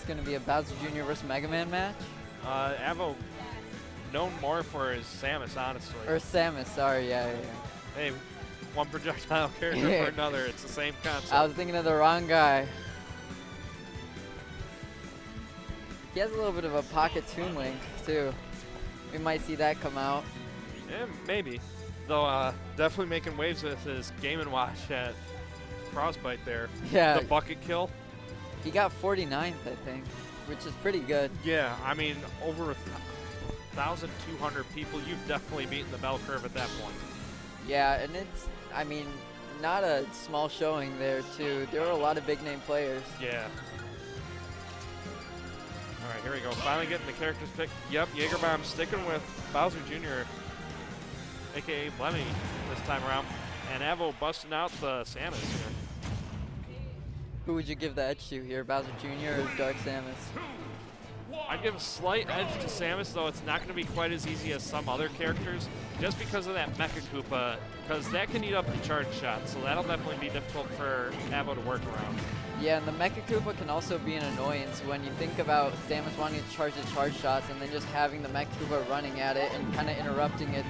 going to be a Bowser Jr. versus Mega Man match. Advo known more for his Samus, honestly. Or Samus, sorry, yeah. Hey, one projectile character for another. It's the same concept. I was thinking of the wrong guy. He has a little bit of a pocket Toon Link, too. We might see that come out. Yeah, maybe. Though, definitely making waves with his Game & Watch at Frostbite there. Yeah. The bucket kill. He got 49th, I think, which is pretty good. Yeah, I mean, over 1,200 people, you've definitely beaten the bell curve at that point. Yeah, and it's, I mean, not a small showing there, too. There were a lot of big-name players. Yeah. All right, here we go. Finally getting the characters picked. Yep, Yaeger sticking with Bowser Jr., a.k.a. Lemmy, this time around. And Advo busting out the Samus here. Who would you give the edge to here, Bowser Jr. or Dark Samus? I'd give a slight edge to Samus, though it's not going to be quite as easy as some other characters, just because of that Mecha Koopa, because that can eat up the charge shot, so that'll definitely be difficult for Advo to work around. Yeah, and the Mecha Koopa can also be an annoyance when you think about Samus wanting to charge the charge shots and then just having the Mecha Koopa running at it and kind of interrupting its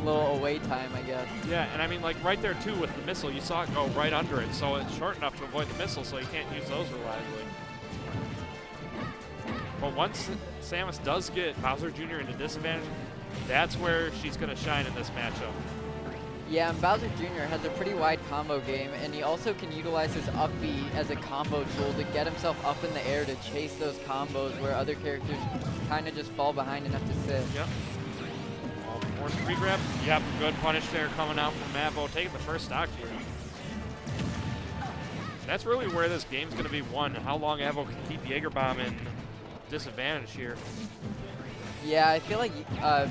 little away time, I guess. Yeah, and I mean, like right there too with the missile, you saw it go right under it, so it's short enough to avoid the missile, so you can't use those reliably. But once Samus does get Bowser Jr. into disadvantage, that's where she's going to shine in this matchup. Yeah, and Bowser Jr. has a pretty wide combo game, and he also can utilize his up B as a combo tool to get himself up in the air to chase those combos where other characters kind of just fall behind enough to sit. Yep. Force free grab. Yep, good punish there coming out from Advo, taking the first stock here. That's really where this game's going to be won, how long Advo can keep Yaeger in disadvantage here. Yeah, I feel like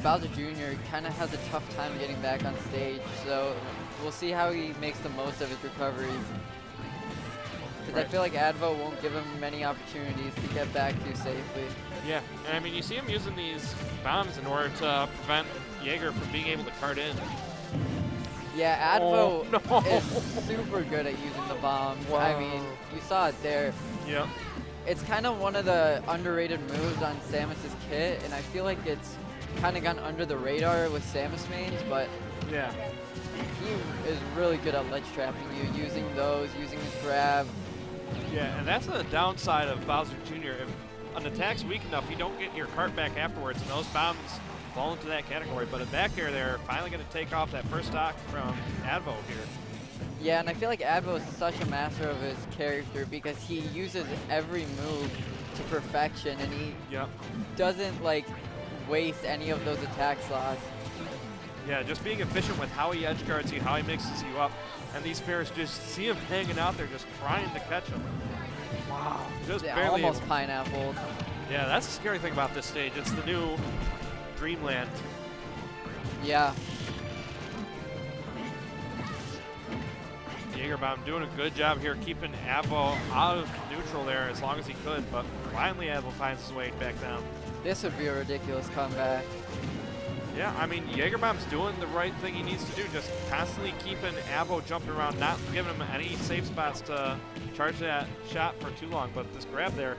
Bowser Jr. kind of has a tough time getting back on stage, so we'll see how he makes the most of his recoveries. Because I feel like Advo won't give him many opportunities to get back to safely. Yeah, and I mean, you see him using these bombs in order to prevent Yaeger from being able to cart in. Yeah, Advo is super good at using the bombs. Wow. I mean, you saw it there. Yep. It's kind of one of the underrated moves on Samus's kit, and I feel like it's kind of gone under the radar with Samus mains, but yeah, he is really good at ledge trapping you, using those, using his grab. Yeah, and that's the downside of Bowser Jr. If an attack's weak enough, you don't get your cart back afterwards, and those bombs fall into that category. But a back air there, finally going to take off that first stock from Advo here. Yeah, and I feel like Advo is such a master of his character because he uses every move to perfection, and he doesn't like waste any of those attack slots. Yeah, just being efficient with how he edge guards you, how he mixes you up, and these pairs just see him hanging out there, just trying to catch him. Wow, just barely almost pineapple. Yeah, that's the scary thing about this stage. It's the new Dreamland. Yeah. Yaeger doing a good job here keeping Advo out of neutral there as long as he could, but finally Advo finds his way back down. This would be a ridiculous comeback. Yeah, I mean, Yaeger doing the right thing he needs to do, just constantly keeping Advo jumping around, not giving him any safe spots to charge that shot for too long, but this grab there.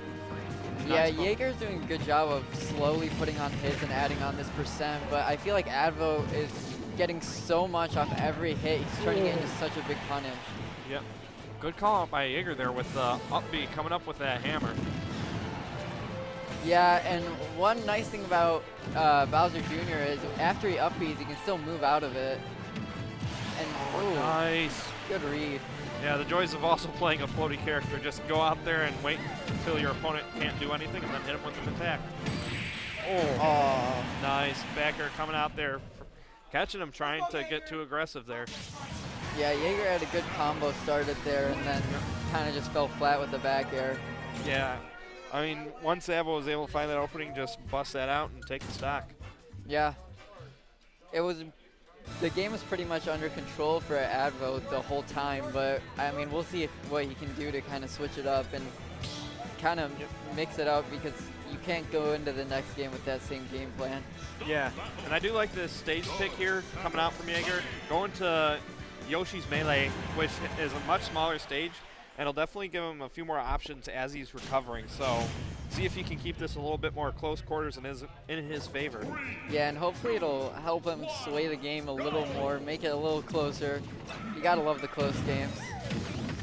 Yeah, Yaeger's doing a good job of slowly putting on hits and adding on this percent, but I feel like Advo is getting so much off every hit. He's turning it into such a big punish. Yep. Good call out by Yaeger there with the up B coming up with that hammer. Yeah, and one nice thing about Bowser Jr. is after he up Bs, he can still move out of it. And ooh, nice. Good read. Yeah, the joys of also playing a floaty character. Just go out there and wait until your opponent can't do anything and then hit him with an attack. Oh, nice. Backer coming out there, catching him, trying to get too aggressive there. Yeah, Yaeger had a good combo started there and then kind of just fell flat with the back air. Yeah. I mean, once Advo was able to find that opening, just bust that out and take the stock. Yeah. The game was pretty much under control for Advo the whole time, but I mean, we'll see what he can do to kind of switch it up and kind of mix it up because you can't go into the next game with that same game plan. Yeah, and I do like this stage pick here coming out from Yaeger, going to Yoshi's Melee, which is a much smaller stage, and it'll definitely give him a few more options as he's recovering. So see if he can keep this a little bit more close quarters in his favor. Yeah, and hopefully it'll help him sway the game a little more, make it a little closer. You gotta love the close games.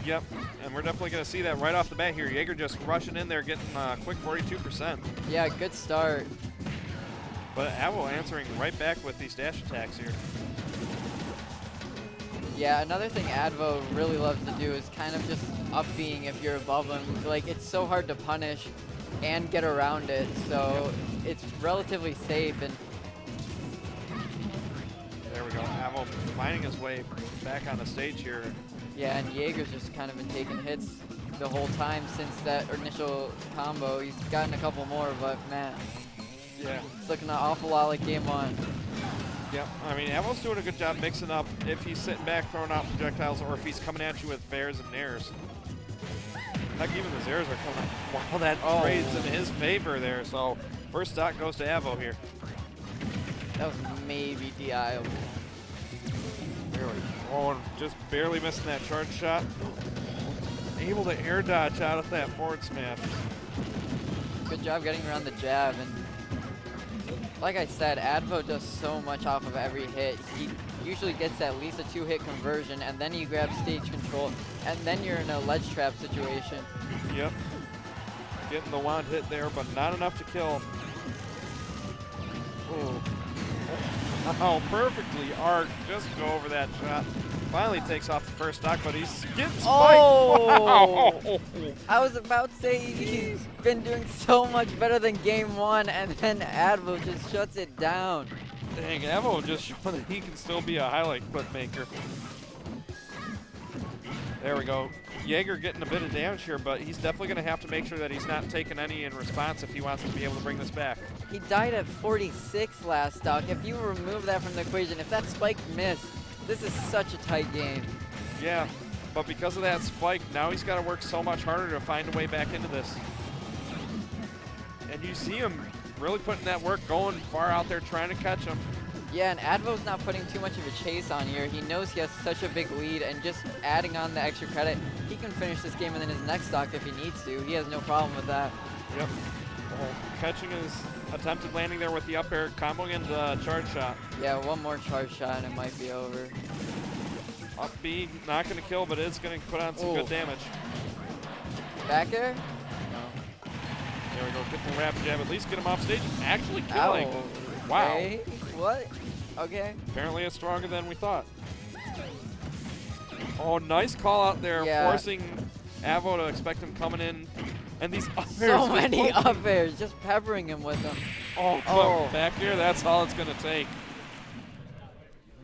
Yep, and we're definitely going to see that right off the bat here. Yaeger just rushing in there, getting a quick 42%. Yeah, good start. But Advo answering right back with these dash attacks here. Yeah, another thing Advo really loves to do is kind of just up being if you're above him. Like, it's so hard to punish and get around it, so it's relatively safe. And there we go. Advo finding his way back on the stage here. yeah, and Yaeger's just kind of been taking hits the whole time since that initial combo. He's gotten a couple more, but man, yeah, it's looking an awful lot like game one. Yep, I mean, Advo's doing a good job mixing up if he's sitting back throwing out projectiles or if he's coming at you with fairs and nairs. Heck, even the Zairs are coming up. Wow, that trades in his favor there. So first stock goes to Advo here. That was maybe DI'able. There we go. Oh, just barely missing that charge shot. Able to air dodge out of that forward smash. Good job getting around the jab. And like I said, Advo does so much off of every hit. He usually gets at least a 2-hit conversion, and then you grab stage control, and then you're in a ledge trap situation. Yep. Getting the wand hit there, but not enough to kill. Ooh. Oh, perfectly arced. Just go over that shot. Finally takes off the first stock, but he's getting spiked. Oh! Wow. I was about to say he's been doing so much better than game one, and then Advo just shuts it down. Dang, Advo just showing that he can still be a highlight clip maker. There we go. Yaeger getting a bit of damage here, but he's definitely going to have to make sure that he's not taking any in response if he wants to be able to bring this back. He died at 46 last stock. If you remove that from the equation, if that spike missed, this is such a tight game. Yeah, but because of that spike, now he's got to work so much harder to find a way back into this. And you see him really putting that work, going far out there, trying to catch him. Yeah, and Advo's not putting too much of a chase on here. He knows he has such a big lead, and just adding on the extra credit, he can finish this game and then his next stock if he needs to. He has no problem with that. Yep. Catching his attempted landing there with the up air, comboing into the charge shot. Yeah, one more charge shot and it might be over. Up B, not going to kill, but it's going to put on some good damage. Back air? No. There we go, get the rapid jab, at least get him off stage. Actually killing. Ow. Wow. Okay. What? Okay. Apparently it's stronger than we thought. Oh, nice call out there, forcing Advo to expect him coming in. And these up airs. So many up airs, just peppering him with them. Oh, back here, that's all it's going to take.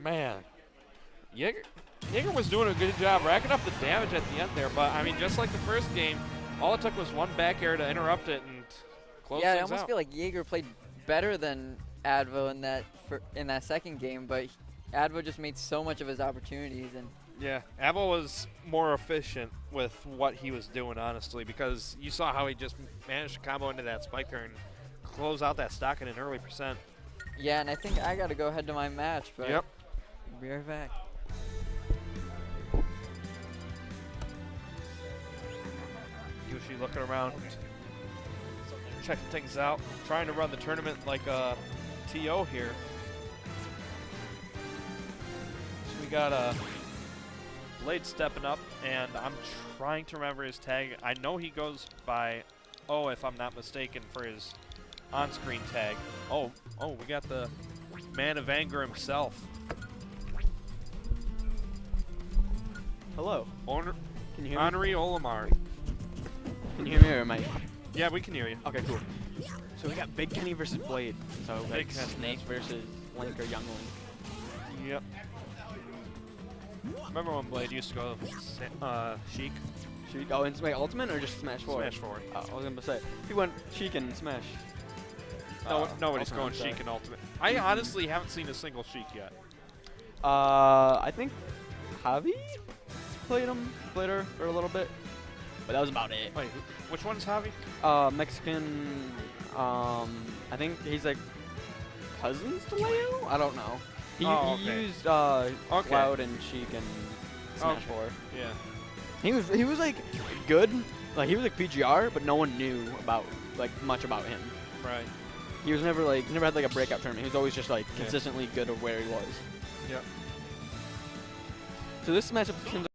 Man. Yaeger was doing a good job racking up the damage at the end there, but I mean, just like the first game, all it took was one back air to interrupt it and close yeah, things I almost out. feel like Yaeger played better than Advo in that second game, but Advo just made so much of his opportunities. And yeah, Advo was more efficient with what he was doing, honestly, because you saw how he just managed to combo into that spike there and close out that stock in an early percent. yeah, and I think I got to go ahead to my match, but Yep. Be right back. Gooshi looking around, checking things out, trying to run the tournament like a TO here. So we got Blade stepping up, and I'm trying to remember his tag. I know he goes by O, if I'm not mistaken, for his on-screen tag. Oh, we got the man of anger himself. Hello. Can you hear me? Henri Olimar. Can you hear me or am I? Yeah, we can hear you. Okay, cool. So we got Big Kenny versus Blade. So Big like Kenny. Snake versus Link or Young Link. Yep. Remember when Blade used to go Sheik? Sheik? Oh, and wait, Ultimate or just Smash 4? Smash 4. Oh, I was gonna say he went Sheik and Smash. No, nobody's Ultimate, going I'm sorry. Sheik and Ultimate. I honestly haven't seen a single Sheik yet. I think Javi played her for a little bit, but that was about it. Wait, which one's Javi? Mexican. I think he's like cousins to Leo. I don't know. He Oh, okay. used Okay. Cloud and Sheik and Smash 4. Yeah. He was like good, like he was like PGR, but no one knew about like much about him. Right. He was never had like a breakout tournament. He was always just like consistently good at where he was. Yep. So this matchup seems